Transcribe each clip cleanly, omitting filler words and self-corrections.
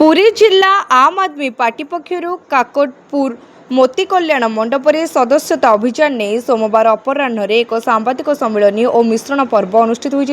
पुरी जिला आम आदमी पार्टी पक्षर काकटपुर मोती कल्याण मंडप सदस्यता अभियान नहीं सोमवार अपराह्न एक सांबादिक सम्मेलन और मिश्रण पर्व अनुष्ठित हो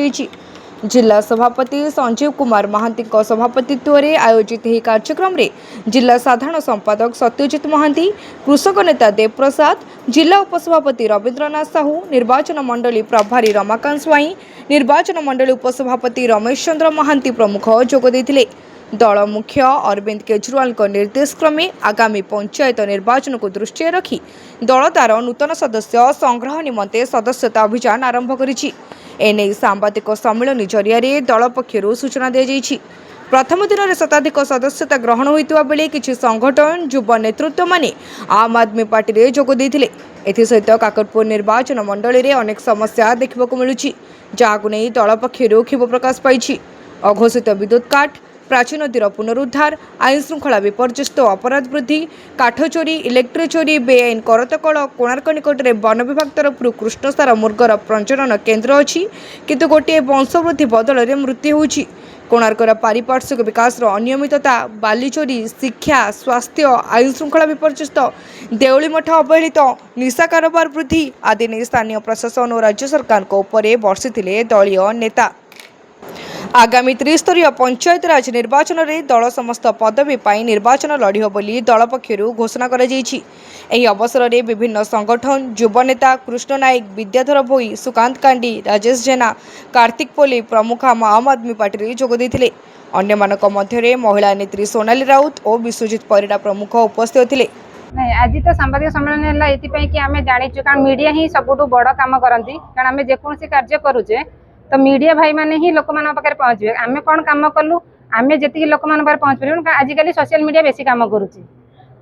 जिला सभापति संजीव कुमार महांती सभापतित्व में आयोजित यह कार्यक्रम रे जिला साधारण संपादक सत्यजित महांती, कृषक नेता देवप्रसाद, जिला उपसभापति रवींद्रनाथ साहू, निर्वाचन मंडली प्रभारी रमाकांत स्वाई, निर्वाचन मंडली उपसभापति रमेश चंद्र महांती प्रमुख जोग देथिले। दल मुख्य अरविंद केजरीवाल निर्देश क्रमे आगामी पंचायत निर्वाचन को दृष्टि रखी दल तार नूतन सदस्य संग्रह निमंते सदस्यता अभियान आरंभ करिछि। एने सांबादिक सम्मेलन जरिया दल पक्षर सूचना दी प्रथम दिन में शताधिक सदस्यता ग्रहण होता बेले किछि संगठन युव नेतृत्व माने आम आदमी पार्टी रे जोग देथिले। एथिसहित काकटपुर निर्वाचन मंडली रे अनेक समस्या देखा मिलुछि, जाहाकु नै दल पक्षर क्षोभ प्रकाश पाइछि। अघोषित विद्युत काट, प्राचीन नदीर पुनरुद्धार, आईन श्रृंखला विपर्यस्त, अपराध वृद्धि, काठ चोरी, इलेक्ट्रिक चोरी, बेआईन करतकल, कोणार्क निकट में वन विभाग तरफ कृष्णसार मुर्गर प्रजनन केन्द्र अच्छी किंतु गोटे वंशवृद्धि बदल में मृत्यु होछि। कोणार्कर पारिपार्श्विक विकास अनियमितता, बाली चोरी, शिक्षा, स्वास्थ्य, आईन श्रृंखला विपर्यस्त, देउली मठ अवहेलित, निशा कारोबार वृद्धि आदि नहीं स्थानीय प्रशासन और राज्य सरकार को ऊपर बर्षिथिले दलीय नेता। आगामी त्रिस्तरीय पंचायत राज निर्वाचन में दल समस्त पदवी पाई निर्वाचन लड़िब बोली दल पक्षर घोषणा कर अवसर में विभिन्न संगठन, युव नेता कृष्ण नायक, विद्याधर भोई, सुकांत कांडी, राजेश जेना, कार्तिक पोली प्रमुख आम आदमी पार्टी जोग देथिले। अन्य मानक मध्य महिला नेत्री सोनाली राउत और विश्वजित परिडा प्रमुख उपस्थित थिले। नहीं आज तो सांबादिक सम्मेलन है ये कि आम जाचु कारण मीडिया ही सबुठ बड़ कम करती कारण आम जेकोसी कार्य करुचे तो मीडिया भाई मैंने ही लोक मान पाखे पहुँचे आम कौन कम कलु आम जी लोक मान पहुँच पार आजिकल सोशल मीडिया बेसी कम करुच्ची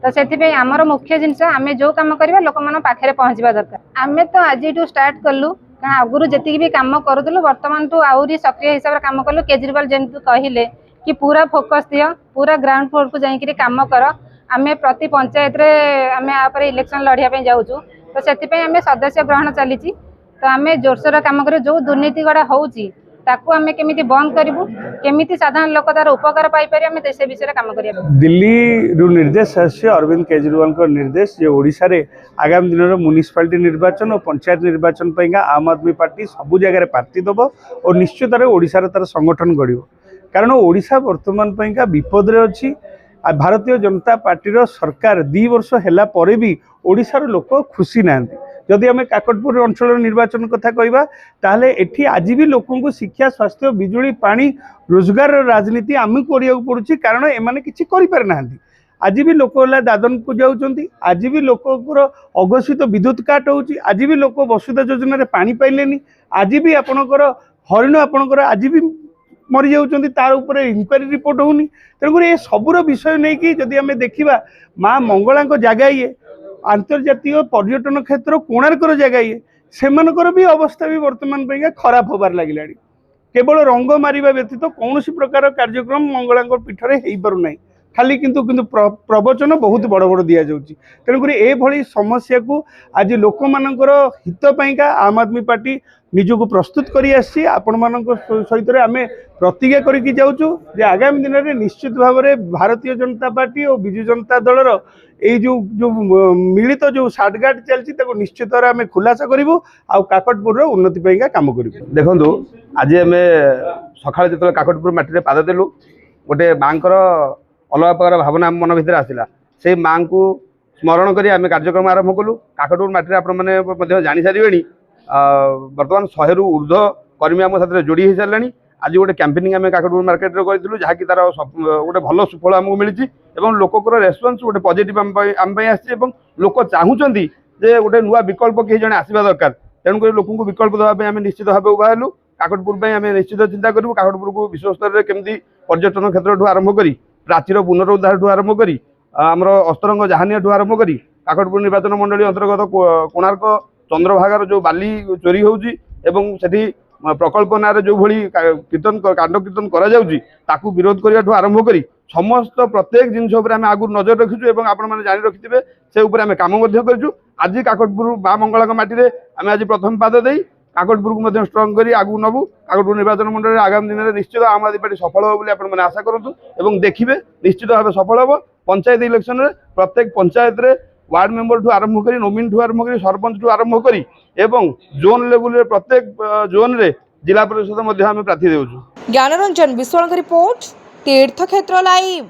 तो से आमर मुख्य जिनस आम जो कम करवा लोक मान पाखे पहुँचवा दरकार। आम तो आज स्टार्ट कलु कारण आगुरी जी भी कम करूँ बर्तमान टू आहरी सक्रिय हिसाब से कम कलु। केजरीवाल जमी कहले कि पूरा फोकस दियो, पूरा ग्राउंड फ्लोर को जाकि कम कर, आम प्रति पंचायत आम आप इलेक्शन लड़ाई जाऊँ तो से आम सदस्य ग्रहण चली तो आम जोरसोर कम कर जो दुर्नीति गुड़ा होची आम केमी बंद करूँ केमी साधारण लोक तार उपकार पाइपर आम से विषय कम कर। दिल्ली रु निर्देश आसी अरविंद केजरीवाल निर्देश जे ओडिशा रे आगामी दिन में म्युनिसिपालिटी निर्वाचन और पंचायत निर्वाचन आम आदमी पार्टी सबू जगह प्रार्थी दब और निश्चित ओडिशा तार संगठन गढ़ कारण ओडिशा वर्तमान विपद अच्छी। भारतीय जनता पार्टी सरकार 2 वर्ष है पर भी ओडिशार लोक खुशी ना। जदि आम काकटपुर अंचल निर्वाचन कथा कहवा ताहले एठी आज भी लोकों को शिक्षा, स्वास्थ्य, बिजुली, पानी, रोजगार राजनीति आमको करिया पड़ुछि कारण एमाने किछि करि पार नाहंती। आज भी लोक दादन को जाउछंती, आज भी लोकर अघोषित विद्युत काट होउछि, आज भी लोक वसुधा योजना रे पानी पाइलेनी, आज भी आपणकर हरिण आपणकर आज भी मरी जाउछंती तार ऊपर इनक्वारी रिपोर्ट होउनी। तेणुकर ये सबुर विषय नहीं कि जदि आम देखा माँ मंगला जगह ये आंतर्जातीय पर्यटन क्षेत्र कोणार्कर जगह ये सेमानकर भी अवस्था भी वर्तमान खराब होबार लगिला। केवल रंग मारिबा व्यतीत कौन प्रकार कार्यक्रम मंगला पीठरे हो पारना खाली किंतु प्रवचन बहुत बड़ बड़ दि जाऊँगी। तेणुक ये समस्या को आज लोक मानकर हित पाइका आम आदमी पार्टी निजक प्रस्तुत करी आसी आपण मान सहित आम प्रतिज्ञा करके जाऊँ जे आगामी दिन में निश्चित भाव में भारतीय जनता पार्टी और विजु जनता दलर ये जो मिलित जो साठगाट चलती निश्चित आम खुलासा करूँ आ काकटपुर उन्नति पाइका काम करूँ। देखो आज आम सका जो काकटपुर माटी में पाद देलु गोटे माँ अलग प्रकार भावना मन भर आसला से माँ को स्मरण करी आम कार्यक्रम आरंभ कलु। काकटपुर माटी आपने जानी सारे बर्तमान 100 रु ऊर्ध्व कर्मी आम साथ जोड़ी हो सारे। आज गोटे कैंपेनिंग आम काकटपुर मार्केट में करूँ जहाँकि तार गोटे भल सुफल आमको मिली और लोकर रेस्पन्स गोटे पॉजिटिव आम आसी लोक चाहूँगी जे गोटे नुआ विकल्प कहीं जड़े आसवा दरकार। तेणुक लोक विकल्प देवाई आम निश्चित भाव उबाहलु। काकटपुर आम निश्चित चिंता करूँ काकटपुर को विश्व स्तर में केमती पर्यटन क्षेत्र आरंभ करी प्राचीर पुनरुद्धार आरंभ करी आमर अस्त्रंग जहानिया आरंभ करी काकटपुर निर्वाचन मंडली अंतर्गत कोणार्क चंद्रभागार जो बाली चोरी होउची एवं सेठी प्रकल्प ना जो भली कीर्तन कांड कीर्तन करा जाउची ताकू विरोध करिया आरंभ करी समस्त प्रत्येक जिनस आम आगुरी नजर रखीचु आपण मैंने जानी रखिथे से आम काम करूँ। आज काकटपुर माँ मंगला माटी आम आज प्रथम पाद दे काकटपुर को स्ट्रंग कर आगू नबू काकटपुर निर्वाचन मंडल आगामी दिन में निश्चित आम आदमी पार्टी सफल हो बोली आपने आशा करूँ और देखिए निश्चित भाव सफल हम पंचायत इलेक्शन में प्रत्येक पंचायत रे वार्ड मेंबर ठू आरंभ कर नोमिन ठू आरंभ कर सरपंच ठू आरंभ कर जोन लेवल प्रत्येक जोन रे जिला परिषद प्रार्थी देउछु। ज्ञानरंजन विश्वाल रिपोर्ट तीर्थक्षेत्र लाइव।